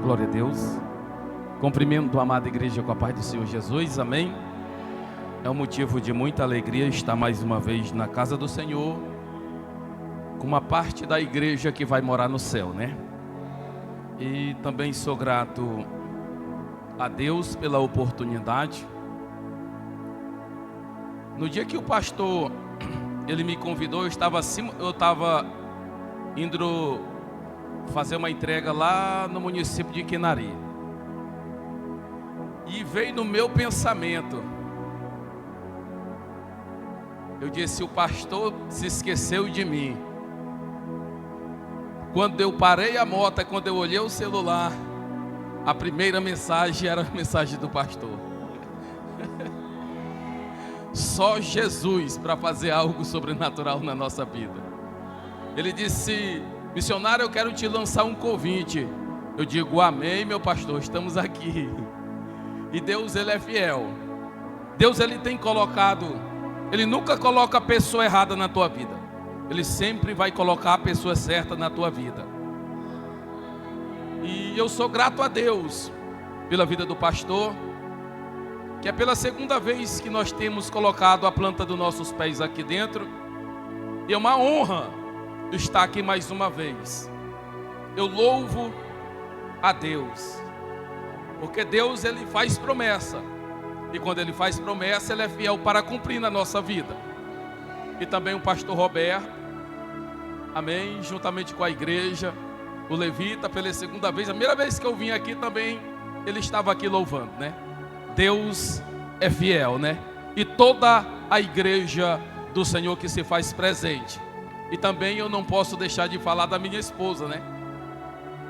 Glória a Deus. Cumprimento a amada igreja com a paz do Senhor Jesus, amém. É um motivo de muita alegria estar mais uma vez na casa do Senhor, com uma parte da igreja que vai morar no céu, né? E também sou grato a Deus pela oportunidade. No dia que o pastor, ele me convidou, eu estava indo fazer uma entrega lá no município de Quinari. E veio no meu pensamento, eu disse: o pastor se esqueceu de mim. Quando eu parei a moto, quando eu olhei o celular, a primeira mensagem era a mensagem do pastor. Só Jesus para fazer algo sobrenatural na nossa vida. Ele disse: missionário, eu quero te lançar um convite. Eu digo: amém, meu pastor, estamos aqui. E Deus, ele é fiel. Deus, ele tem colocado, ele nunca coloca a pessoa errada na tua vida. Ele sempre vai colocar a pessoa certa na tua vida. E eu sou grato a Deus pela vida do pastor, que é pela segunda vez que nós temos colocado a planta dos nossos pés aqui dentro. E é uma honra estar aqui mais uma vez. Eu louvo a Deus, porque Deus, ele faz promessa, e quando ele faz promessa, ele é fiel para cumprir na nossa vida. E também o pastor Roberto, amém, juntamente com a igreja, o levita, pela segunda vez, a primeira vez que eu vim aqui também, ele estava aqui louvando, né? Deus é fiel, né? E toda a igreja do Senhor que se faz presente. E também eu não posso deixar de falar da minha esposa, né?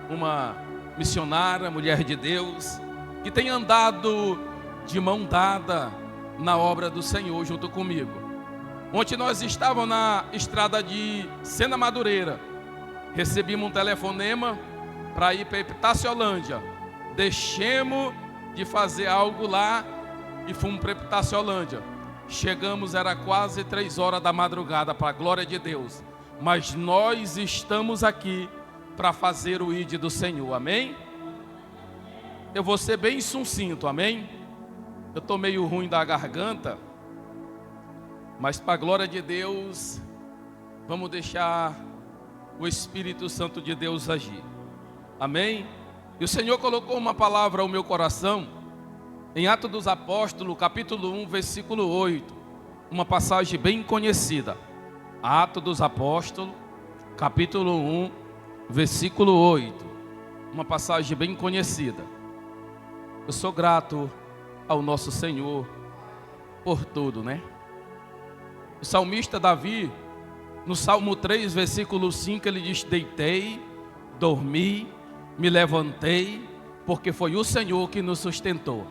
Uma missionária, mulher de Deus, que tem andado de mão dada na obra do Senhor junto comigo. Ontem nós estávamos na estrada de Sena Madureira. Recebemos um telefonema para ir para Epitaciolândia. Deixemos de fazer algo lá e fomos para Epitaciolândia. Chegamos, era quase 3 horas da madrugada, para a glória de Deus. Mas nós estamos aqui para fazer o ID do Senhor, amém? Eu vou ser bem sucinto, amém? Eu estou meio ruim da garganta, mas para a glória de Deus, vamos deixar o Espírito Santo de Deus agir, amém? E o Senhor colocou uma palavra ao meu coração, em Atos dos Apóstolos, capítulo 1, versículo 8, uma passagem bem conhecida. Atos dos Apóstolos, capítulo 1, versículo 8, uma passagem bem conhecida. Eu sou grato ao nosso Senhor por tudo, né? O salmista Davi, no Salmo 3, versículo 5, ele diz: deitei, dormi, me levantei, porque foi o Senhor que nos sustentou.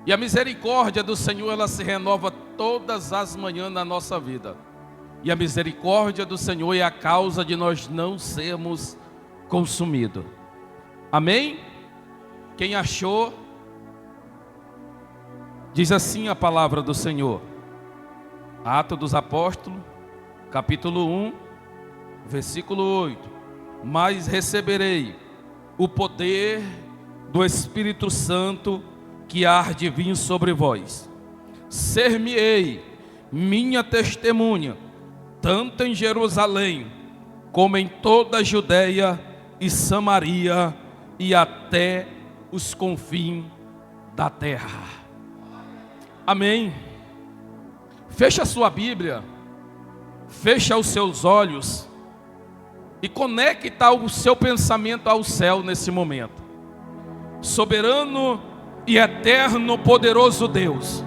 E a misericórdia do Senhor, ela se renova todas as manhãs na nossa vida. E a misericórdia do Senhor é a causa de nós não sermos consumidos. Amém? Quem achou, diz assim a palavra do Senhor. Atos dos Apóstolos, capítulo 1, versículo 8. Mas receberei o poder do Espírito Santo que há de vir sobre vós. Ser-me-ei minha testemunha, tanto em Jerusalém, como em toda a Judeia e Samaria, e até os confins da terra. Amém. Fecha a sua Bíblia, fecha os seus olhos e conecta o seu pensamento ao céu nesse momento. Soberano e eterno, poderoso Deus,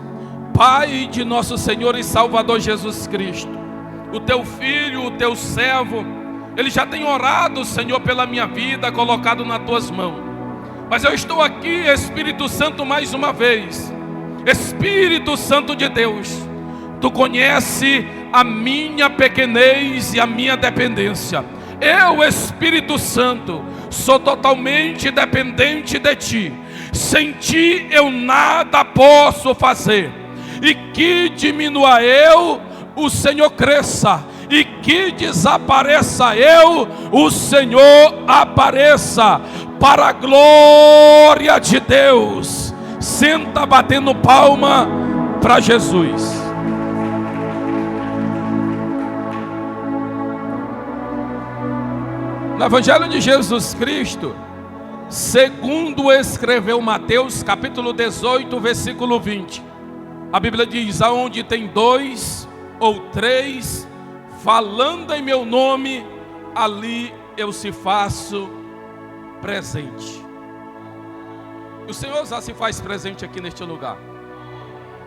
Pai de nosso Senhor e Salvador Jesus Cristo, o teu filho, o teu servo, ele já tem orado, Senhor, pela minha vida, colocado nas tuas mãos. Mas eu estou aqui, Espírito Santo, mais uma vez. Espírito Santo de Deus, tu conhece a minha pequenez e a minha dependência. Eu, Espírito Santo, sou totalmente dependente de ti. Sem ti eu nada posso fazer. E que diminua eu, o Senhor cresça. e que desapareça eu, o Senhor apareça, para a glória de Deus. Senta batendo palma para Jesus. No Evangelho de Jesus Cristo, segundo escreveu Mateus, capítulo 18, versículo 20, a Bíblia diz: aonde tem 2 ou 3 falando em meu nome, ali eu se faço presente. O Senhor já se faz presente aqui neste lugar.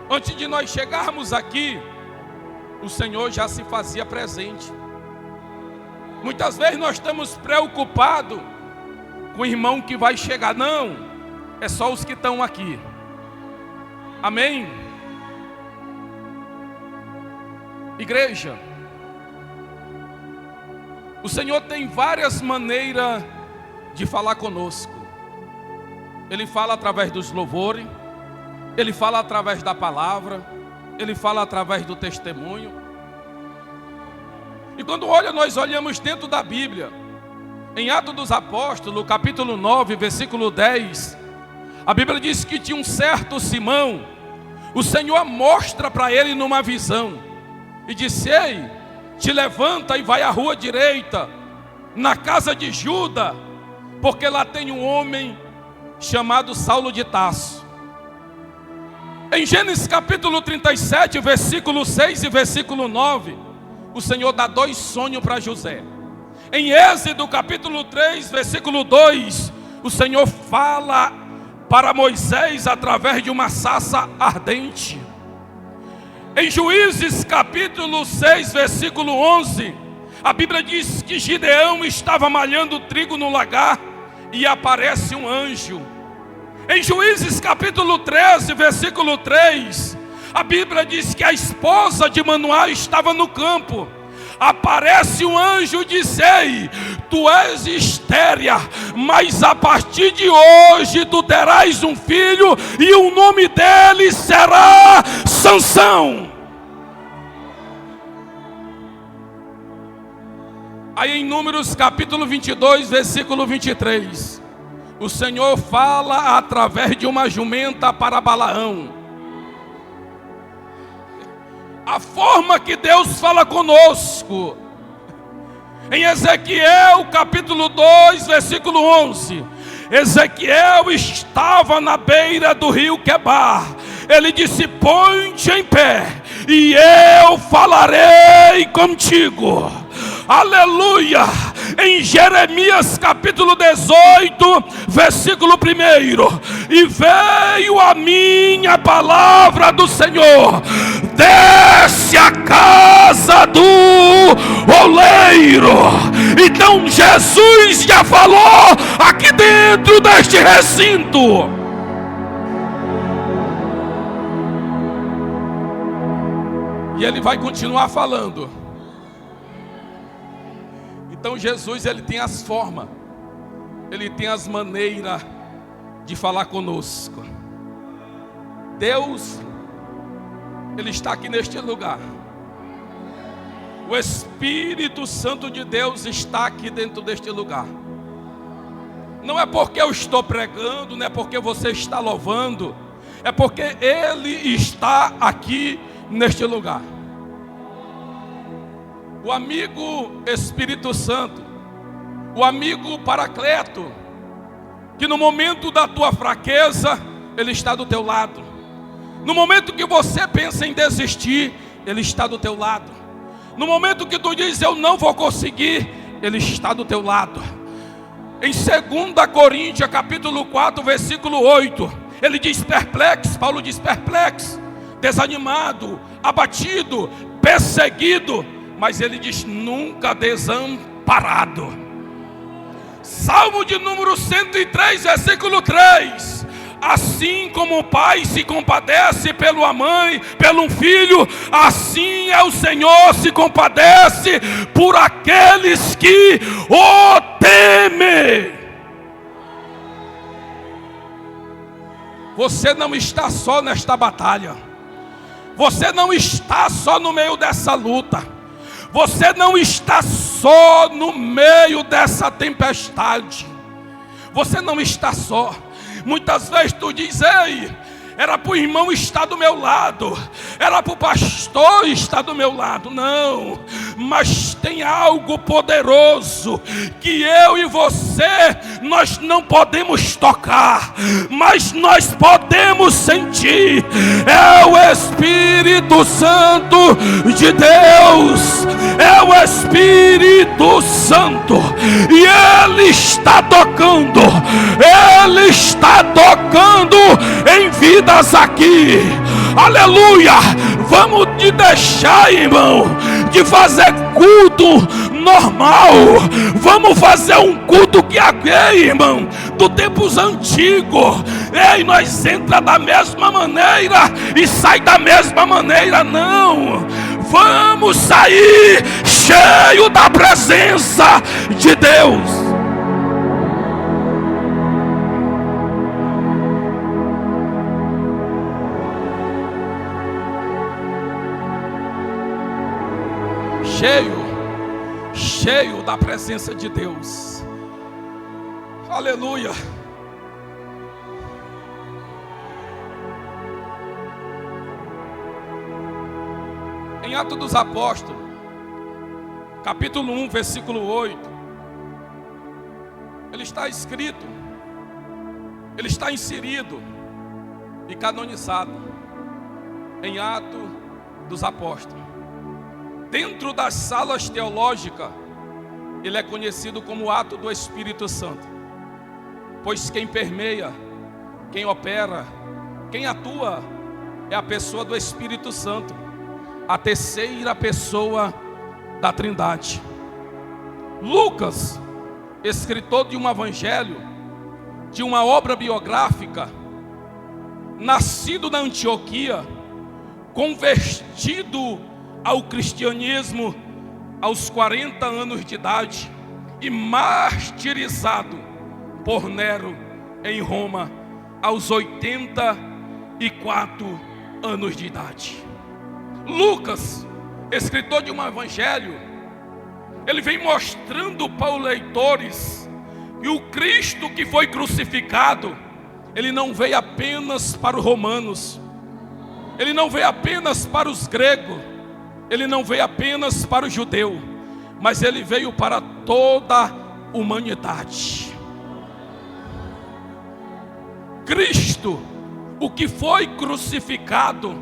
Antes de nós chegarmos aqui, o Senhor já se fazia presente. Muitas vezes nós estamos preocupados com o irmão que vai chegar. Não, é só os que estão aqui. Amém? Igreja, o Senhor tem várias maneiras de falar conosco. Ele fala através dos louvores, Ele fala através da palavra, Ele fala através do testemunho. E quando nós olhamos dentro da Bíblia, em Atos dos Apóstolos, capítulo 9, versículo 10, a Bíblia diz que tinha um certo Simão, o Senhor mostra para ele numa visão, e disse: ei, te levanta e vai à rua direita, na casa de Judas, porque lá tem um homem chamado Saulo de Tarso. Em Gênesis capítulo 37, versículo 6 e versículo 9, o Senhor dá 2 sonhos para José. Em Êxodo capítulo 3, versículo 2, o Senhor fala para Moisés através de uma sarça ardente. Em Juízes capítulo 6, versículo 11, a Bíblia diz que Gideão estava malhando trigo no lagar e aparece um anjo. Em Juízes capítulo 13, versículo 3, a Bíblia diz que a esposa de Manoá estava no campo. Aparece um anjo e diz: ei, tu és estéril, mas a partir de hoje tu terás um filho e o nome dele será Sansão. Aí em Números capítulo 22, versículo 23, o Senhor fala através de uma jumenta para Balaão. A forma que Deus fala conosco. Em Ezequiel capítulo 2, versículo 11, Ezequiel estava na beira do rio Quebar. Ele disse: põe-te em pé e eu falarei contigo. Aleluia. Em Jeremias capítulo 18, versículo 1, e veio a minha palavra do Senhor: desce a casa do oleiro. Então Jesus já falou aqui dentro deste recinto. E ele vai continuar falando. Então Jesus, ele tem as formas, ele tem as maneiras de falar conosco. Deus, ele está aqui neste lugar. O Espírito Santo de Deus está aqui dentro deste lugar. Não é porque eu estou pregando, não é porque você está louvando, é porque Ele está aqui neste lugar. O amigo Espírito Santo, o amigo Paracleto, que no momento da tua fraqueza, Ele está do teu lado. No momento que você pensa em desistir, Ele está do teu lado. No momento que tu diz: eu não vou conseguir, Ele está do teu lado. Em 2 Coríntios capítulo 4, versículo 8, ele diz perplexo, Paulo diz perplexo, desanimado, abatido, perseguido, mas ele diz nunca desamparado. Salmo de número 103, versículo 3: assim como o pai se compadece pela mãe, pelo filho, assim é o Senhor se compadece por aqueles que o temem. Você não está só nesta batalha. Você não está só no meio dessa luta. Você não está só no meio dessa tempestade. Você não está só. Muitas vezes tu diz: ei, era para o irmão estar do meu lado, era para o pastor estar do meu lado. Não, mas tem algo poderoso que eu e você, nós não podemos tocar, mas nós podemos sentir. É o Espírito Santo de Deus, é o Espírito Santo, e Ele está tocando, Ele está tocando em vidas aqui, aleluia. Vamos te deixar, irmão, de fazer culto normal. Vamos fazer um culto que é, irmão, do tempos antigos. Ei, nós entra da mesma maneira e sai da mesma maneira. Não, vamos sair cheio da presença de Deus. Cheio da presença de Deus. Aleluia. Em Atos dos Apóstolos, capítulo 1, versículo 8, ele está escrito, ele está inserido e canonizado em Atos dos Apóstolos. Dentro das salas teológicas, ele é conhecido como ato do Espírito Santo, pois quem permeia, quem opera, quem atua é a pessoa do Espírito Santo, a terceira pessoa da Trindade. Lucas, escritor de um evangelho, de uma obra biográfica, nascido na Antioquia, convertido ao cristianismo aos 40 anos de idade e martirizado por Nero em Roma aos 84 anos de idade. Lucas, escritor de um evangelho, ele vem mostrando para os leitores que o Cristo que foi crucificado, ele não veio apenas para os romanos, ele não veio apenas para os gregos, ele não veio apenas para o judeu, mas ele veio para toda a humanidade. Cristo, o que foi crucificado,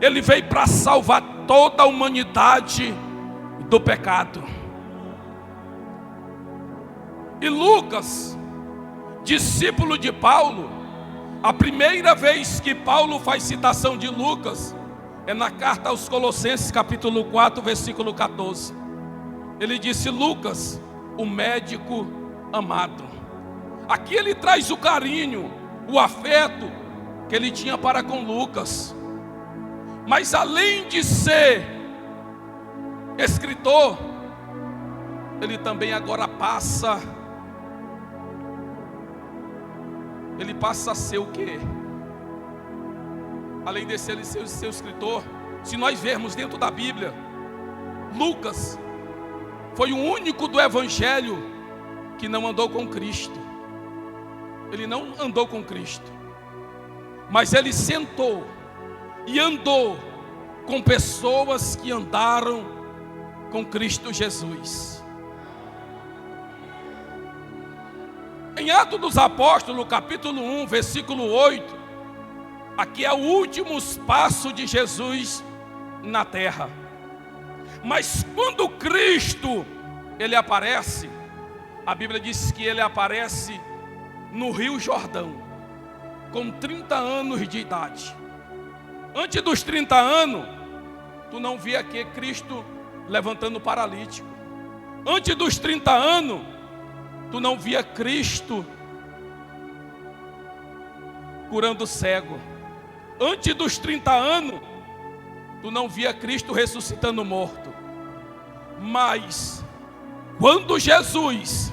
ele veio para salvar toda a humanidade do pecado. E Lucas, discípulo de Paulo, a primeira vez que Paulo faz citação de Lucas é na carta aos Colossenses, capítulo 4, versículo 14. Ele disse: Lucas, o médico amado. Aqui ele traz o carinho, o afeto que ele tinha para com Lucas. Mas além de ser escritor, ele também agora passa a ser o quê? Além de ser seu escritor, se nós vermos dentro da Bíblia, Lucas foi o único do evangelho que não andou com Cristo. Ele não andou com Cristo, mas ele sentou e andou com pessoas que andaram com Cristo Jesus. Em Atos dos Apóstolos, capítulo 1, versículo 8, aqui é o último passo de Jesus na terra. Mas quando Cristo, ele aparece, a Bíblia diz que ele aparece no Rio Jordão, com 30 anos de idade. Antes dos 30 anos, tu não via aqui Cristo levantando paralítico. Antes dos 30 anos, tu não via Cristo curando cego. Antes dos 30 anos, tu não via Cristo ressuscitando morto. Mas quando Jesus,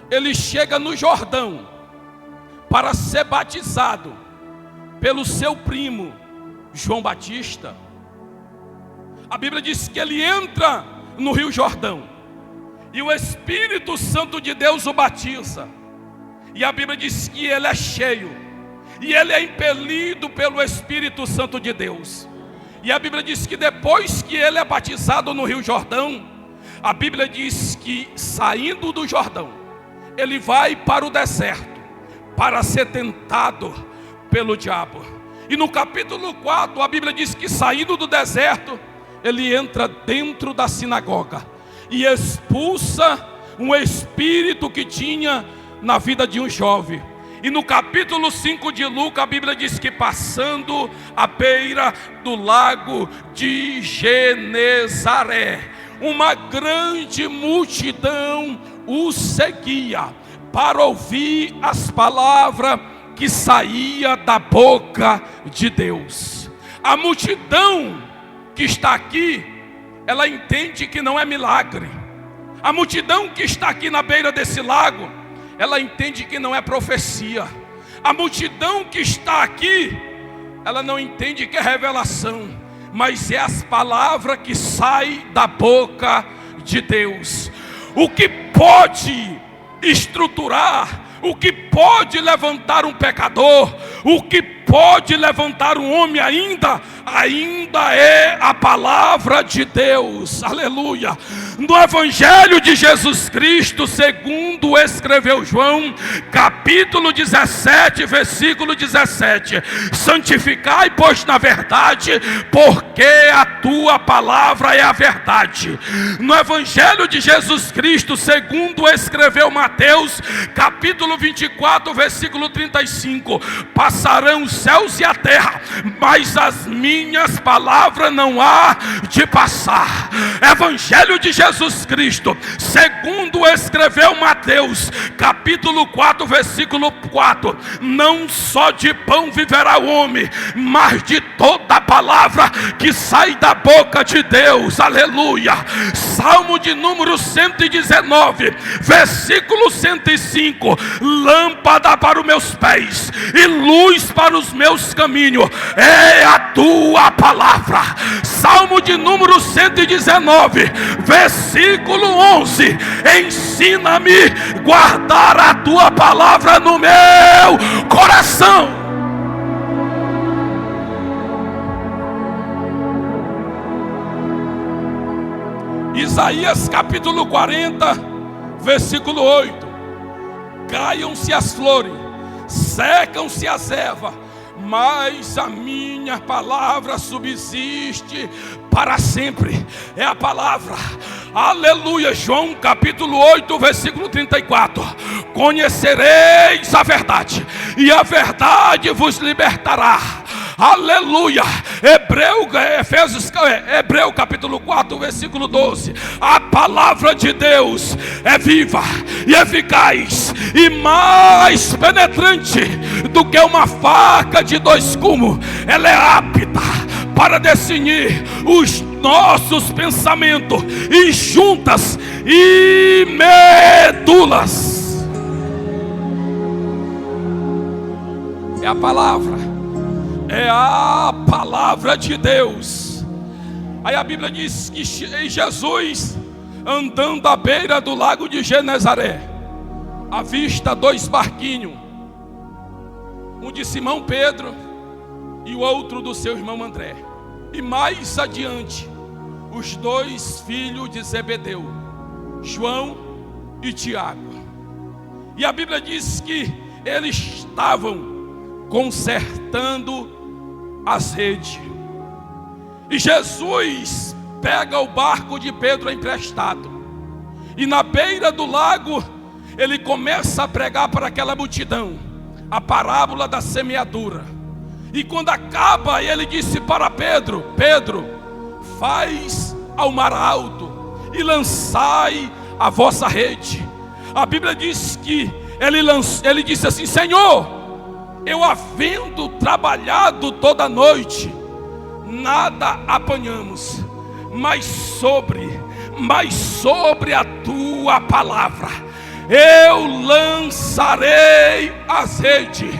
ele chega no Jordão para ser batizado pelo seu primo João Batista, a Bíblia diz que ele entra no Rio Jordão. E o Espírito Santo de Deus o batiza. E a Bíblia diz que ele é cheio. E ele é impelido pelo Espírito Santo de Deus. E a Bíblia diz que depois que ele é batizado no Rio Jordão, a Bíblia diz que saindo do Jordão, ele vai para o deserto, para ser tentado pelo diabo. E no capítulo 4, a Bíblia diz que saindo do deserto, ele entra dentro da sinagoga e expulsa um espírito que tinha na vida de um jovem. E no capítulo 5 de Lucas, a Bíblia diz que passando à beira do lago de Genezaré, uma grande multidão o seguia para ouvir as palavras que saía da boca de Deus. A multidão que está aqui, ela entende que não é milagre. A multidão que está aqui na beira desse lago, ela entende que não é profecia. A multidão que está aqui, ela não entende que é revelação, mas é as palavras que saem da boca de Deus. O que pode estruturar, o que pode levantar um pecador, o que pode levantar um homem ainda é a palavra de Deus. Aleluia. No Evangelho de Jesus Cristo, segundo escreveu João, capítulo 17, versículo 17: santificai, pois, na verdade, porque a tua palavra é a verdade. No Evangelho de Jesus Cristo, segundo escreveu Mateus, capítulo 24, versículo 35: passarão os céus e a terra, mas as minhas palavras não há de passar. Evangelho de Jesus Cristo, segundo escreveu Mateus, capítulo 4, versículo 4: não só de pão viverá o homem, mas de toda a palavra que sai da boca de Deus. Aleluia. Salmo de número 119, versículo 105: lâmpada para os meus pés e luz para os meus caminhos é a tua palavra. Salmo de número 119, versículo 11: ensina-me guardar a tua palavra no meu coração. Isaías capítulo 40, versículo 8: caiam-se as flores, secam-se as ervas, mas a minha palavra subsiste para sempre. É a palavra. Aleluia. João capítulo 8, versículo 34: conhecereis a verdade, e a verdade vos libertará. Aleluia. Hebreu capítulo 4, versículo 12: a palavra de Deus é viva e eficaz e mais penetrante do que uma faca de dois gumes. Ela é apta para discernir os nossos pensamentos e juntas e medulas. É a palavra. É a palavra de Deus. Aí a Bíblia diz que Jesus, andando à beira do lago de Genezaré, avista dois barquinhos, um de Simão Pedro e o outro do seu irmão André. E mais adiante, os dois filhos de Zebedeu, João e Tiago. E a Bíblia diz que eles estavam consertando as redes. E Jesus pega o barco de Pedro emprestado, e na beira do lago ele começa a pregar para aquela multidão a parábola da semeadura. E quando acaba, ele disse para Pedro: Pedro, faz ao mar alto e lançai a vossa rede. A Bíblia diz que ele disse assim: Senhor, eu havendo trabalhado toda a noite, nada apanhamos, mas sobre a tua palavra eu lançarei as redes.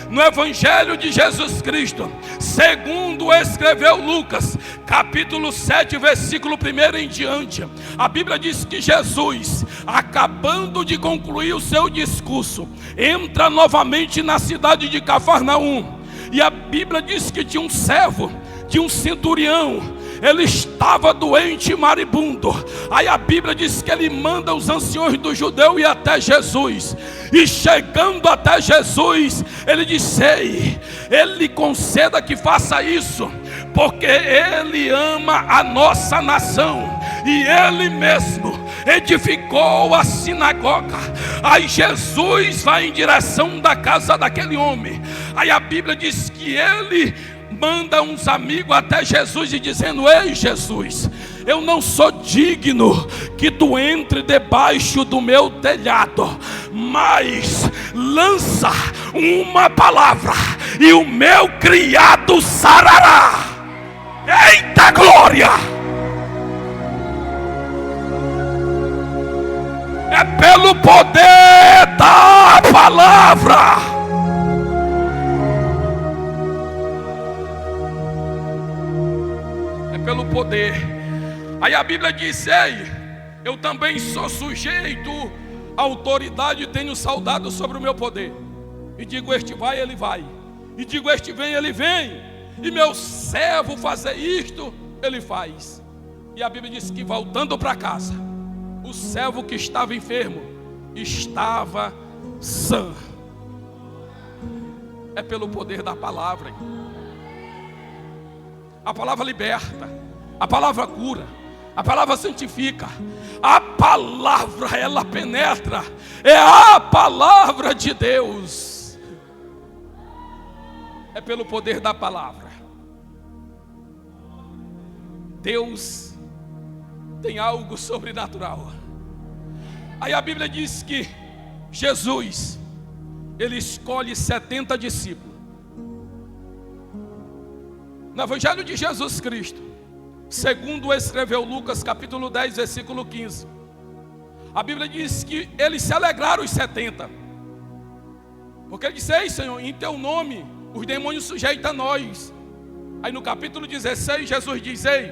No Evangelho de Jesus Cristo, segundo escreveu Lucas, capítulo 7, versículo 1 em diante, a Bíblia diz que Jesus, acabando de concluir o seu discurso, entra novamente na cidade de Cafarnaum. E a Bíblia diz que tinha um servo, de um centurião, ele estava doente e moribundo. Aí a Bíblia diz que ele manda os anciões do judeu ir até Jesus. E chegando até Jesus, ele disse: ei, ele conceda que faça isso, porque ele ama a nossa nação, e ele mesmo edificou a sinagoga. Aí Jesus vai em direção da casa daquele homem. Aí a Bíblia diz que ele manda uns amigos até Jesus e dizendo: ei Jesus, eu não sou digno que tu entre debaixo do meu telhado, mas lança uma palavra e o meu criado sarará. Eita glória! É pelo poder da palavra. Pelo poder. Aí a Bíblia diz: ei, eu também sou sujeito à autoridade e tenho soldado sobre o meu poder. E digo este vai, ele vai. E digo este vem, ele vem. E meu servo fazer isto, ele faz. E a Bíblia diz que voltando para casa, o servo que estava enfermo estava sã. É pelo poder da palavra. A palavra liberta, a palavra cura, a palavra santifica, a palavra ela penetra, é a palavra de Deus. É pelo poder da palavra. Deus tem algo sobrenatural. Aí a Bíblia diz que Jesus, ele escolhe 70 discípulos. No Evangelho de Jesus Cristo, segundo escreveu Lucas capítulo 10, versículo 15, a Bíblia diz que eles se alegraram os 70, porque ele disse: ei Senhor, em teu nome os demônios sujeitam a nós. Aí no capítulo 16 Jesus diz: ei,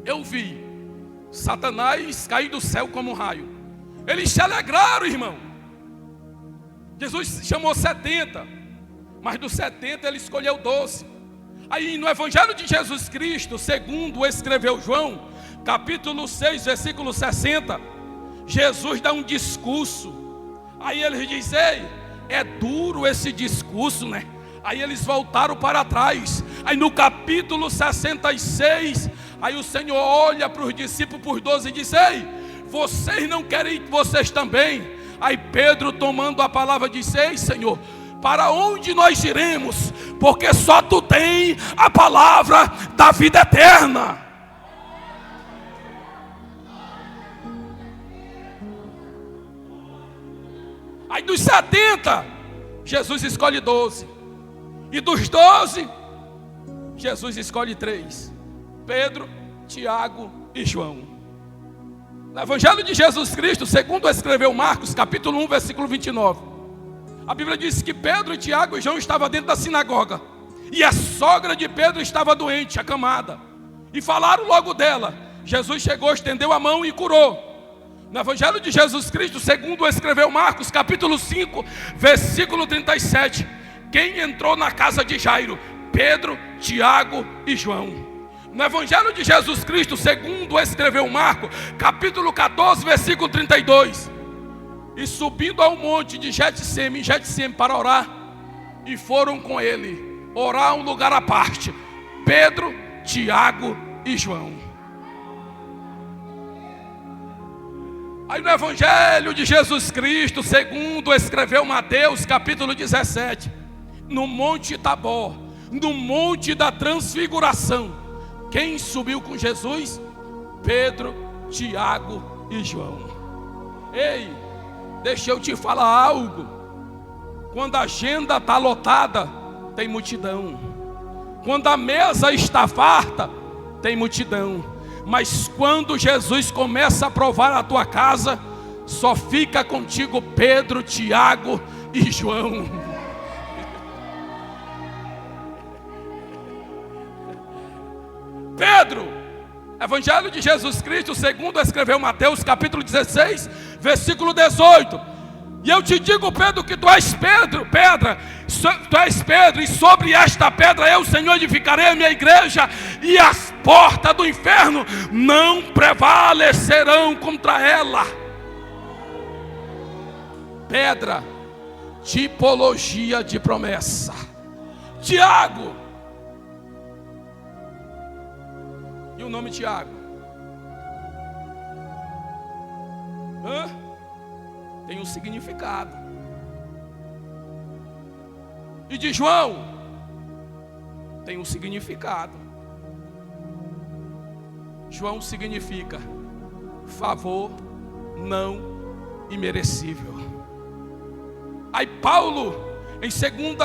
eu vi Satanás cair do céu como um raio. Eles se alegraram, irmão. Jesus chamou 70, mas dos 70 ele escolheu 12. Aí no Evangelho de Jesus Cristo, segundo escreveu João, capítulo 6, versículo 60, Jesus dá um discurso. Aí ele diz: ei, é duro esse discurso, né? Aí eles voltaram para trás. Aí no capítulo 66, aí o Senhor olha para os discípulos, por 12, e diz: ei, vocês não querem ir, vocês também? Aí Pedro, tomando a palavra, disse: ei Senhor, para onde nós iremos? Porque só tu tem a palavra da vida eterna. Aí dos 70, Jesus escolhe 12. E dos 12, Jesus escolhe 3: Pedro, Tiago e João. No Evangelho de Jesus Cristo, segundo escreveu Marcos, capítulo 1, versículo 29, a Bíblia diz que Pedro, Tiago e João estavam dentro da sinagoga. E a sogra de Pedro estava doente, acamada. E falaram logo dela. Jesus chegou, estendeu a mão e curou. No Evangelho de Jesus Cristo, segundo escreveu Marcos, capítulo 5, versículo 37. Quem entrou na casa de Jairo? Pedro, Tiago e João. No Evangelho de Jesus Cristo, segundo escreveu Marcos, capítulo 14, versículo 32. E subindo ao monte de Getsêmen para orar, e foram com ele orar a um lugar à parte, Pedro, Tiago e João. Aí no Evangelho de Jesus Cristo, segundo escreveu Mateus, capítulo 17, no Monte Tabor, no Monte da Transfiguração, quem subiu com Jesus? Pedro, Tiago e João. Ei, deixa eu te falar algo. Quando a agenda está lotada, tem multidão. Quando a mesa está farta, tem multidão. Mas quando Jesus começa a provar a tua casa, só fica contigo Pedro, Tiago e João. Pedro, Evangelho de Jesus Cristo, segundo escreveu Mateus, capítulo 16, versículo 18. E eu te digo, Pedro, que tu és Pedro, e sobre esta pedra eu, Senhor, edificarei a minha igreja, e as portas do inferno não prevalecerão contra ela. Pedra, tipologia de promessa. Tiago, e o nome Tiago? Tem um significado. E de João tem um significado. João significa favor não imerecível. Aí Paulo, em 2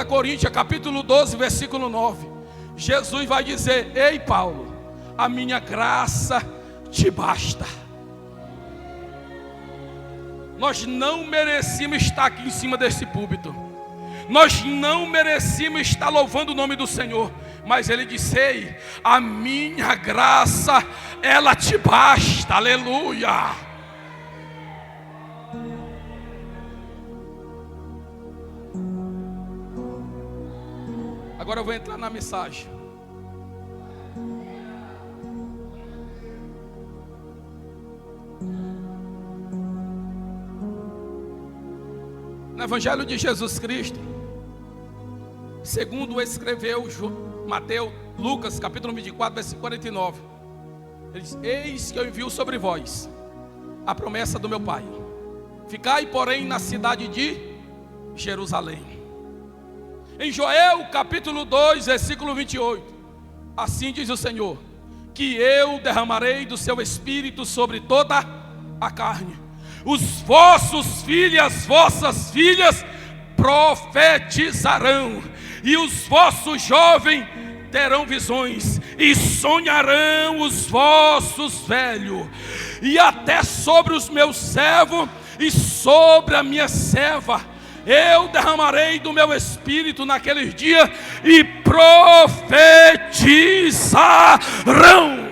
Coríntios capítulo 12, versículo 9, Jesus vai dizer: ei Paulo, a minha graça te basta. Nós não merecíamos estar aqui em cima desse púlpito. Nós não merecíamos estar louvando o nome do Senhor. Mas Ele disse: ei, a minha graça, ela te basta. Aleluia. Agora eu vou entrar na mensagem. No Evangelho de Jesus Cristo, segundo escreveu Mateus, Lucas, capítulo 24, versículo 49, ele diz: eis que eu envio sobre vós a promessa do meu Pai. Ficai, porém, na cidade de Jerusalém. Em Joel, capítulo 2, versículo 28, assim diz o Senhor: que eu derramarei do seu espírito sobre toda a carne. Os vossos filhos, as vossas filhas profetizarão, e os vossos jovens terão visões, e sonharão os vossos velhos, e até sobre os meus servos e sobre a minha serva eu derramarei do meu espírito naqueles dias, e profetizarão.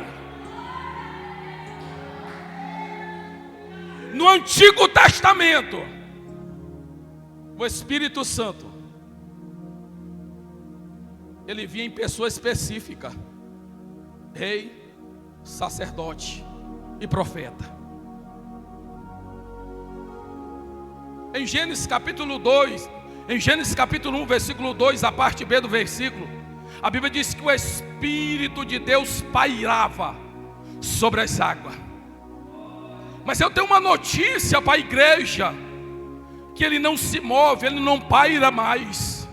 No Antigo Testamento, o Espírito Santo, ele vinha em pessoa específica: rei, sacerdote e profeta. Em Gênesis capítulo 2, em Gênesis capítulo 1, versículo 2, a parte B do versículo, a Bíblia diz que o Espírito de Deus pairava sobre as águas. Mas eu tenho uma notícia para a igreja: que ele não se move, ele não paira mais.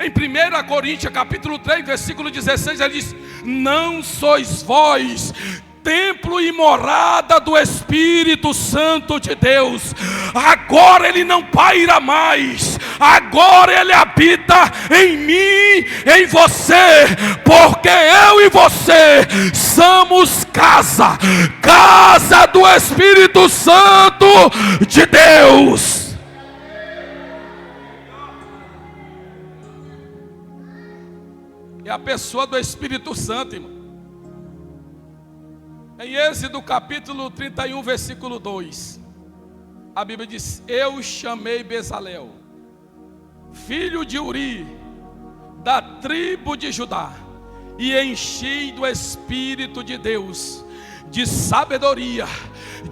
Em 1 Coríntios capítulo 3, versículo 16, ele diz: não sois vós templo e morada do Espírito Santo de Deus. Agora ele não paira mais, agora ele habita em mim, em você, porque eu e você somos casa do Espírito Santo de Deus. É a pessoa do Espírito Santo, irmão. Em Êxodo capítulo 31, versículo 2, a Bíblia diz: eu chamei Bezalel, filho de Uri, da tribo de Judá, e enchi do Espírito de Deus, de sabedoria,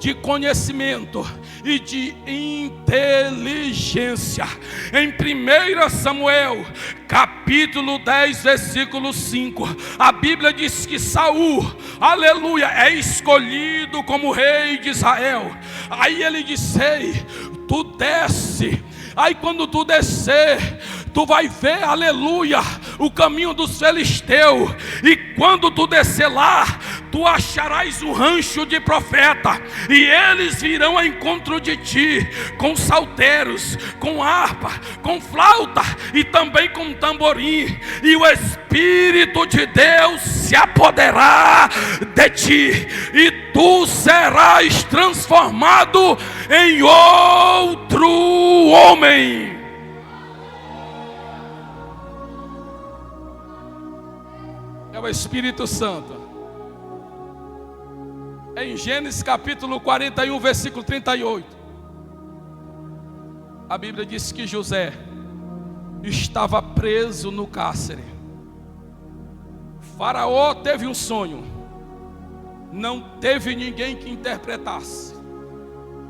de conhecimento e de inteligência. Em 1 Samuel capítulo 10, versículo 5, a Bíblia diz que Saul, aleluia, é escolhido como rei de Israel. Aí ele disse: ei, tu desce. Aí quando tu descer, tu vai ver, aleluia, o caminho dos filisteus. E quando tu descer lá, tu acharás um rancho de profeta, e eles virão ao encontro de ti, com salteiros, com harpa, com flauta e também com tamborim, e o Espírito de Deus se apoderará de ti, e tu serás transformado em outro homem. É o Espírito Santo Em Gênesis capítulo 41, versículo 38, a Bíblia diz que José estava preso no cárcere. Faraó teve um sonho, não teve ninguém que interpretasse.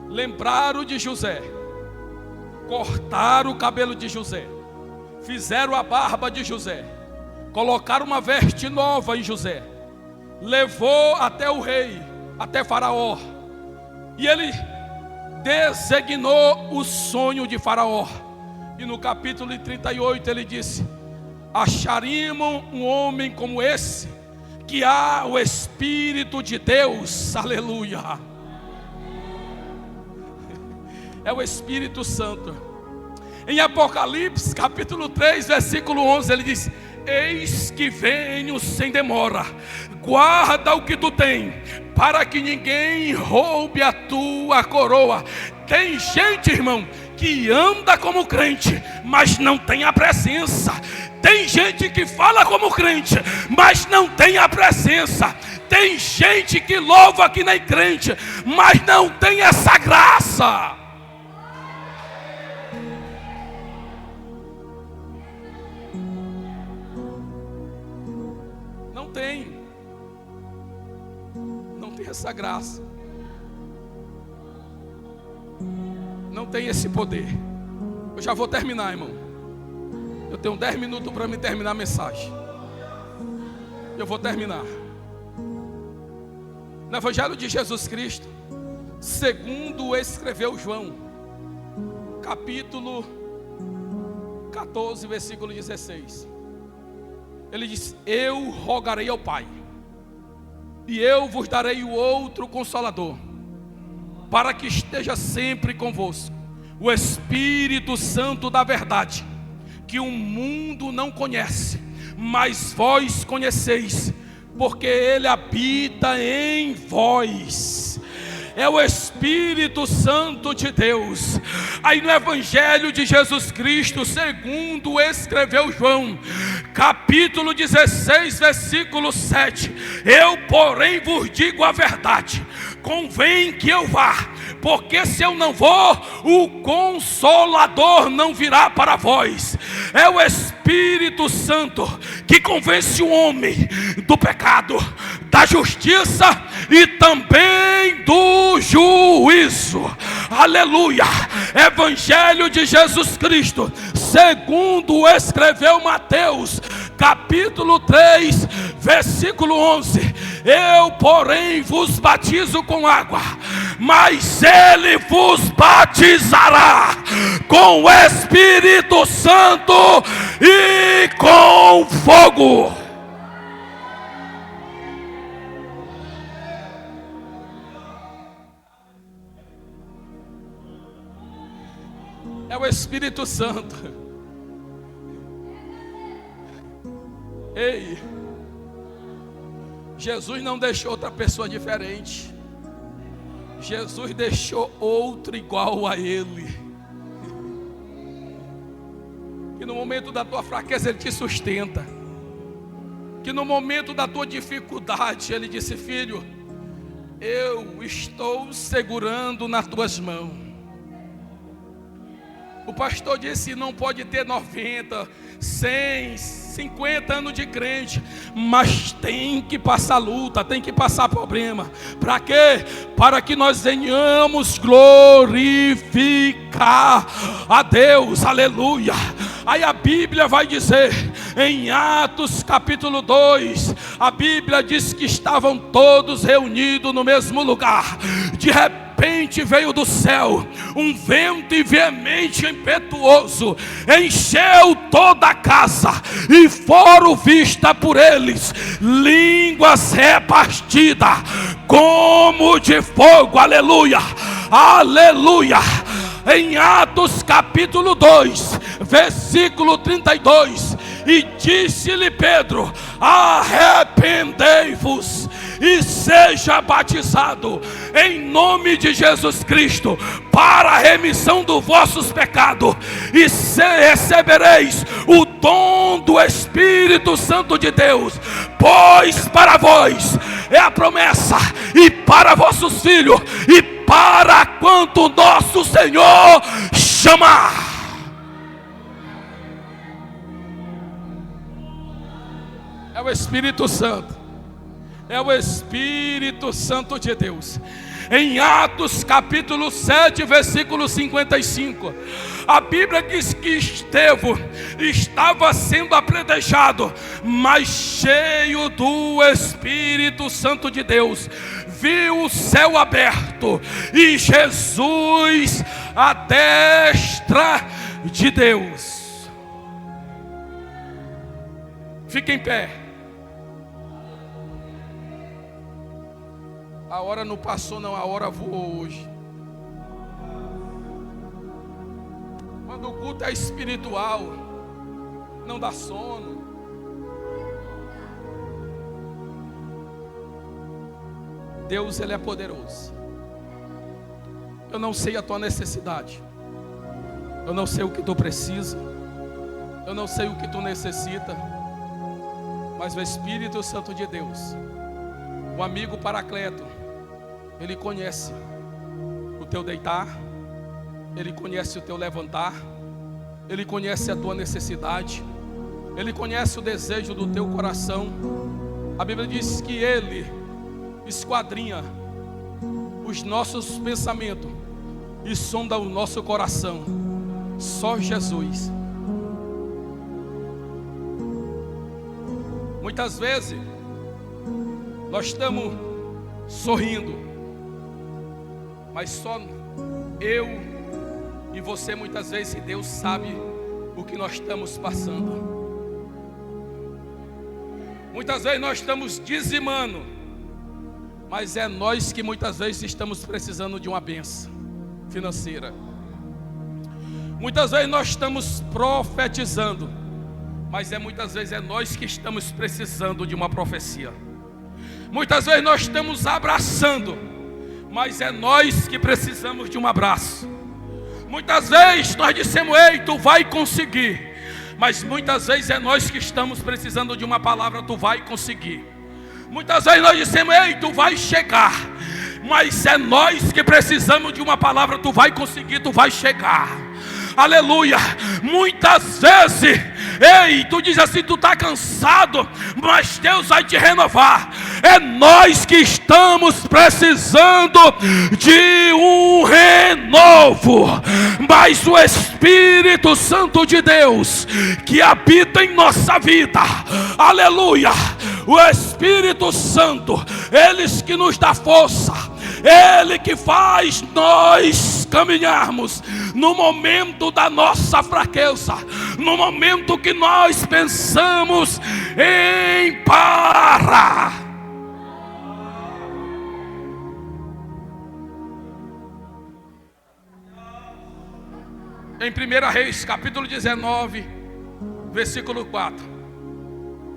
Lembraram de José, cortaram o cabelo de José, fizeram a barba de José, colocaram uma veste nova em José, levou até o rei, até Faraó, e ele designou o sonho de Faraó. E no capítulo 38 ele disse: acharíamos um homem como esse, que há o Espírito de Deus, aleluia. É o Espírito Santo. Em Apocalipse capítulo 3, versículo 11, ele diz: eis que venho sem demora, guarda o que tu tem, para que ninguém roube a tua coroa. Tem gente, irmão, que anda como crente, mas não tem a presença. Tem gente que fala como crente, mas não tem a presença. Tem gente que louva que nem crente, mas não tem essa graça. Não tem essa graça, não tem esse poder. Eu já vou terminar, irmão. Eu tenho 10 minutos para me terminar a mensagem. Eu vou terminar. No Evangelho de Jesus Cristo, segundo escreveu João, capítulo 14, versículo 16. Ele diz: eu rogarei ao Pai, e eu vos darei o outro Consolador, para que esteja sempre convosco, o Espírito Santo da verdade, que o mundo não conhece, mas vós conheceis, porque Ele habita em vós. É o Espírito Santo de Deus. Aí no Evangelho de Jesus Cristo, segundo escreveu João, capítulo 16, versículo 7. Eu, porém, vos digo a verdade: convém que eu vá, porque se eu não vou, o Consolador não virá para vós. É o Espírito Santo que convence o homem do pecado, da justiça e também do juízo. Aleluia. Evangelho de Jesus Cristo, segundo escreveu Mateus, capítulo 3, versículo 11. Eu, porém, vos batizo com água, mas Ele vos batizará com o Espírito Santo e com fogo. É o Espírito Santo. Ei, Jesus não deixou outra pessoa diferente. Jesus deixou outro igual a Ele. Que no momento da tua fraqueza Ele te sustenta. Que no momento da tua dificuldade Ele disse: filho, eu estou segurando nas tuas mãos. O pastor disse: não pode ter 90, 100, 50 anos de crente, mas tem que passar luta, tem que passar problema. Para quê? Para que nós venhamos glorificar a Deus, aleluia. Aí a Bíblia vai dizer, em Atos capítulo 2, a Bíblia diz que estavam todos reunidos no mesmo lugar. De repente veio do céu um vento veemente e impetuoso, encheu toda a casa, e foram vistas por eles línguas repartidas como de fogo. Aleluia, aleluia. Em Atos capítulo 2, versículo 32, e disse-lhe Pedro: arrependei-vos e seja batizado em nome de Jesus Cristo para a remissão dos vossos pecados, e recebereis o dom do Espírito Santo de Deus, pois para vós é a promessa, e para vossos filhos, e para quanto nosso Senhor chamar. É o Espírito Santo. É o Espírito Santo de Deus. Em Atos capítulo 7, versículo 55, a Bíblia diz que Estevão estava sendo apredejado, mas cheio do Espírito Santo de Deus, viu o céu aberto e Jesus à destra de Deus. Fique em pé. A hora não passou não, a hora voou hoje. Quando o culto é espiritual, não dá sono. Deus, Ele é poderoso. Eu não sei a tua necessidade. Eu não sei o que tu precisa. Eu não sei o que tu necessita. Mas o Espírito Santo de Deus, o amigo Paracleto, Ele conhece o teu deitar, Ele conhece o teu levantar, Ele conhece a tua necessidade, Ele conhece o desejo do teu coração. A Bíblia diz que Ele esquadrinha os nossos pensamentos e sonda o nosso coração. Só Jesus. Muitas vezes nós estamos sorrindo, mas só eu e você muitas vezes, Deus sabe o que nós estamos passando. Muitas vezes nós estamos dizimando, mas é nós que muitas vezes estamos precisando de uma bênção financeira. Muitas vezes nós estamos profetizando, mas muitas vezes é nós que estamos precisando de uma profecia. Muitas vezes nós estamos abraçando, mas é nós que precisamos de um abraço. Muitas vezes nós dissemos: ei, tu vai conseguir. Mas muitas vezes é nós que estamos precisando de uma palavra: tu vai conseguir. Muitas vezes nós dissemos: ei, tu vai chegar. Mas é nós que precisamos de uma palavra: tu vai conseguir, tu vai chegar. Aleluia. Muitas vezes, ei, tu diz assim: tu está cansado, mas Deus vai te renovar. É nós que estamos precisando de um renovo. Mas o Espírito Santo de Deus que habita em nossa vida, aleluia, o Espírito Santo, Ele que nos dá força, Ele que faz nós caminharmos no momento da nossa fraqueza, no momento que nós pensamos em parar. Em 1 Reis, capítulo 19, versículo 4,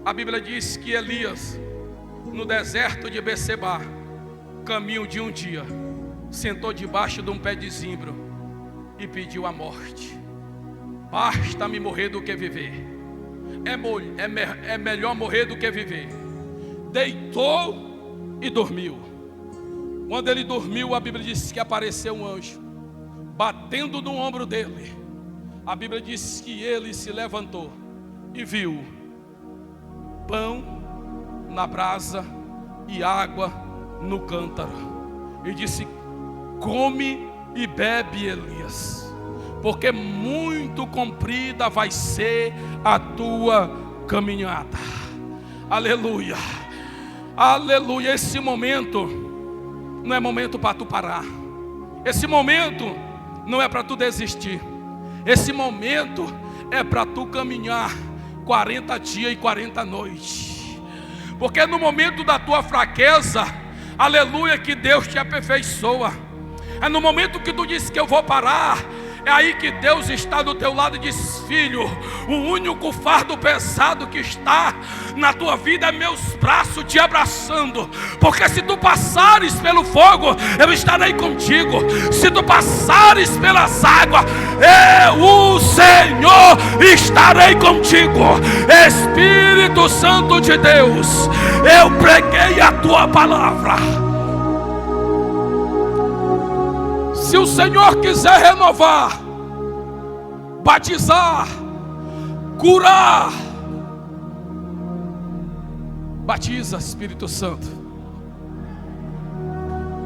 a Bíblia diz que Elias, no deserto de Beceba, caminho de um dia, sentou debaixo de um pé de zimbro e pediu a morte. Basta-me morrer do que viver. É melhor morrer do que viver. Deitou e dormiu. Quando ele dormiu, a Bíblia diz que apareceu um anjo, batendo no ombro dele. A Bíblia diz que ele se levantou e viu pão na brasa e água no cântaro. E disse: come e bebe, Elias, porque muito comprida vai ser a tua caminhada. Aleluia, aleluia. Esse momento não é momento para tu parar. Esse momento não é para tu desistir. Esse momento é para tu caminhar 40 dias e 40 noites. Porque no momento da tua fraqueza, aleluia, que Deus te aperfeiçoa. É no momento que tu diz que eu vou parar, é aí que Deus está do teu lado e diz: filho, o único fardo pesado que está na tua vida é meus braços te abraçando. Porque se tu passares pelo fogo, eu estarei contigo. Se tu passares pelas águas, o Senhor estarei contigo. Espírito Santo de Deus, eu preguei a tua palavra. Se o Senhor quiser renovar, batizar, curar, batiza, Espírito Santo.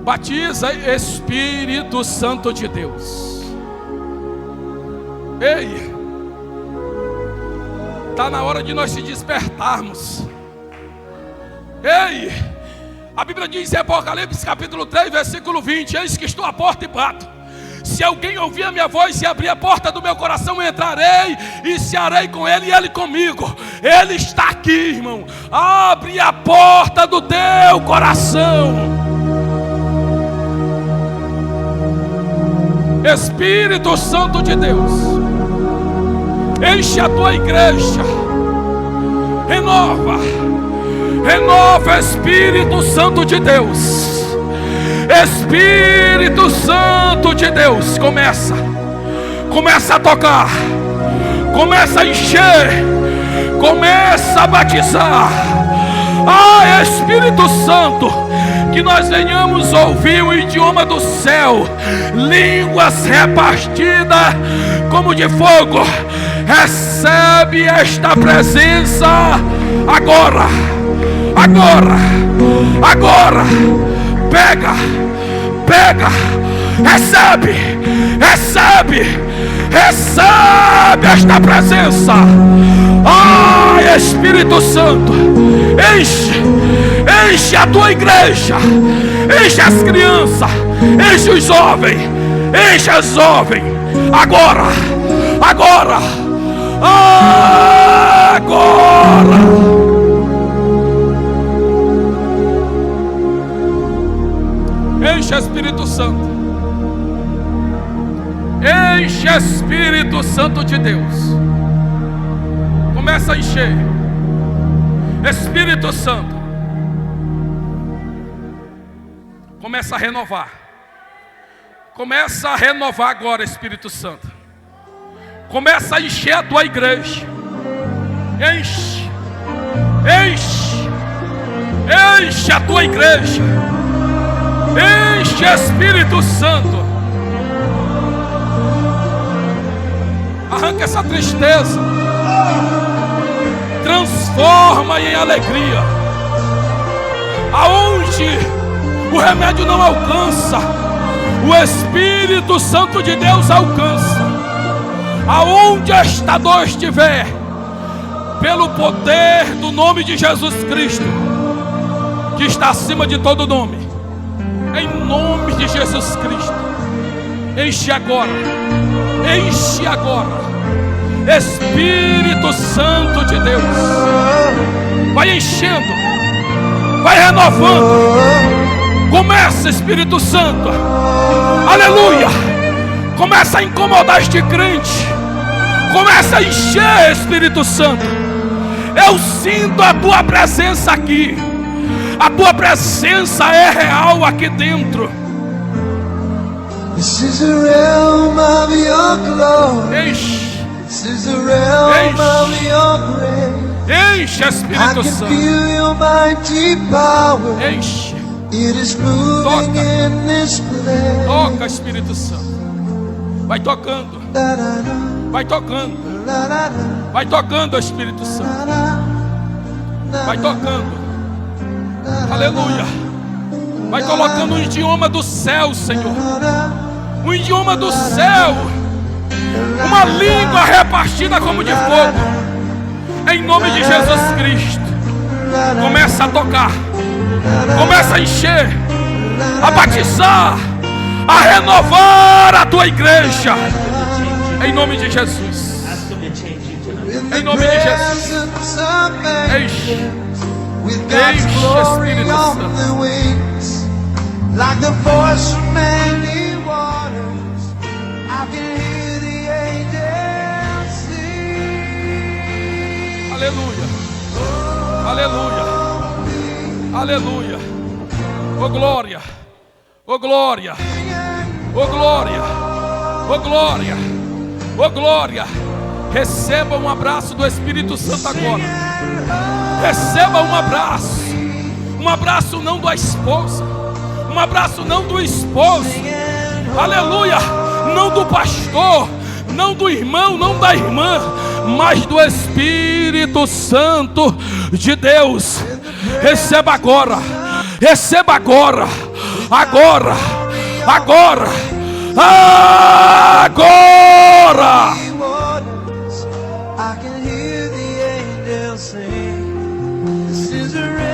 Batiza, Espírito Santo de Deus. Ei, está na hora de nós se despertarmos. Ei, a Bíblia diz em Apocalipse capítulo 3, versículo 20: eis que estou à porta e bato. Se alguém ouvir a minha voz e abrir a porta do meu coração, entrarei e cearei com ele e ele comigo. Ele está aqui, irmão. Abre a porta do teu coração. Espírito Santo de Deus, enche a tua igreja. Renova, renova, Espírito Santo de Deus. Espírito Santo de Deus, começa a tocar, começa a encher, começa a batizar. Ah, Espírito Santo, que nós venhamos ouvir o idioma do céu, línguas repartidas como de fogo. Recebe esta presença agora, agora, agora. Pega, pega, recebe, recebe, recebe esta presença. Ah, Espírito Santo, enche, enche a tua igreja, enche as crianças, enche os jovens, enche as jovens, agora, agora, agora. Enche, Espírito Santo. Enche, Espírito Santo de Deus. Começa a encher. Espírito Santo, começa a renovar. Começa a renovar agora, Espírito Santo. Começa a encher a tua igreja. Enche, enche, enche a tua igreja. Enche, Espírito Santo. Arranca essa tristeza, transforma em alegria. Aonde o remédio não alcança, o Espírito Santo de Deus alcança. Aonde esta dor estiver, pelo poder do nome de Jesus Cristo, que está acima de todo nome, em nome de Jesus Cristo, enche agora, enche agora. Espírito Santo de Deus, vai enchendo, vai renovando. Começa, Espírito Santo, aleluia. Começa a incomodar este crente, começa a encher, Espírito Santo. Eu sinto a tua presença aqui. A tua presença é real aqui dentro. This is the realm of your glory. Enche, This is the realm of your grace. enche, I Espírito can Santo. feel your mighty power. Enche, It is moving Toca. in this place. toca, Espírito Santo. Vai tocando, Da, da, da, vai tocando, da, da, da, vai tocando, Espírito Santo. da, da, Vai da, tocando, da, da, aleluia. Vai colocando um idioma do céu, Senhor. da, Um idioma do céu. Uma língua repartida como de fogo. Em nome de Jesus Cristo. Começa a tocar. Começa a encher. A batizar. A renovar a tua igreja. Em nome de Jesus. in Em the nome de Jesus. presence of Enche. angels, with God's Enche, glory Espírito on Santo. the wings, like the voice from many waters, I can hear the angels sing. Aleluia. Aleluia. Aleluia. Oh glória. Oh glória. Oh glória. Oh glória. Oh glória. Receba um abraço do Espírito Santo agora. Receba um abraço. Um abraço não da esposa, um abraço não do esposo, aleluia, não do pastor, não do irmão, não da irmã, mas do Espírito Santo de Deus. Receba agora, receba agora, agora, agora, agora. I can hear the angels sing. This is a